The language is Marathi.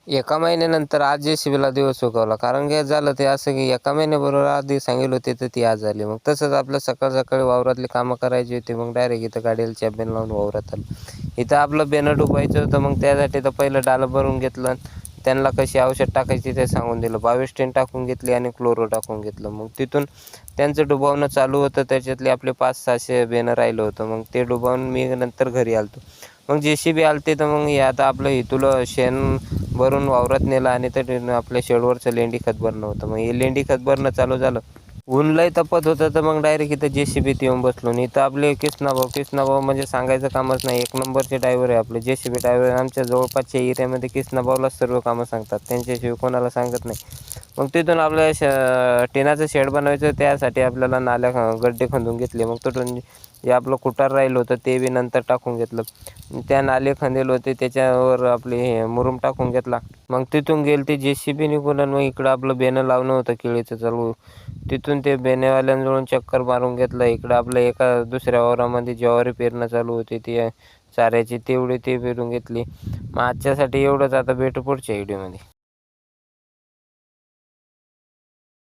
एका महिन्यानंतर आज JCBला दिवस चुकवला. कारण काय झालं ते असं की एका महिन्याबरोबर आधी सांगितलं होते तर ती आज आली. मग तसंच आपलं सकाळ सकाळी वावरातली कामं करायची होती. मग डायरेक्ट इथं गाडीला चॅपेन लावून वावरात आलो. इथं आपलं बेणं डुबायचं होतं. मग त्यासाठी तर पहिलं डालं भरून घेतलं. त्यांना कशी औषध टाकायची ते सांगून दिलं. 22 टिन टाकून घेतली आणि क्लोरो टाकून घेतलं. मग तिथून त्यांचं डुबावणं चालू होतं. त्याच्यातले आपले 500-600 बेणं राहिलं होतं. मग ते डुबावून मी नंतर घरी आलो. मग JCB आलते तर मग हे आता आपलं इथलं शेण भरून वावरात नेलं आणि तर आपल्या शेडवरचं लेंडी खत भरणं होतं. मग हे लेंडी खत भरणं चालू झालं. ऊन लय तपत होतं तर मग डायरेक्ट इथं JCBत येऊन बसलो. आणि इथं आपले किसनाभाऊ म्हणजे सांगायचं कामच नाही. एक नंबरचे ड्रायव्हर आहे आपले JCB ड्रायव्हर. आमच्या जवळपासच्या एरियामध्ये किसनाभाऊलाच सर्व कामं सांगतात. त्यांच्याशिवाय कोणाला सांगत नाही. मग तिथून आपल्या टिनाचं शेड बनवायचं त्यासाठी आपल्याला नाल्या गड्डे खंदून घेतले. मग तिथून जे आपलं कुटार राहिलं होतं ते बी नंतर टाकून घेतलं. त्या नाले खंदेले होते त्याच्यावर आपले हे मुरुम टाकून घेतला. मग तिथून गेली ती JCB निघून. मग इकडं आपलं बेणं लावणं होतं केळीचं चालू. तिथून ते बेणेवाल्यांजवळून चक्कर मारून घेतलं. इकडं आपलं एका दुसऱ्या वावरामध्ये ज्वारी पेरणं चालू होती. ती चाऱ्याची तेवढी ती पेरून घेतली. मग आजच्यासाठी एवढंच. आता भेटू पुढच्या व्हिडिओमध्ये.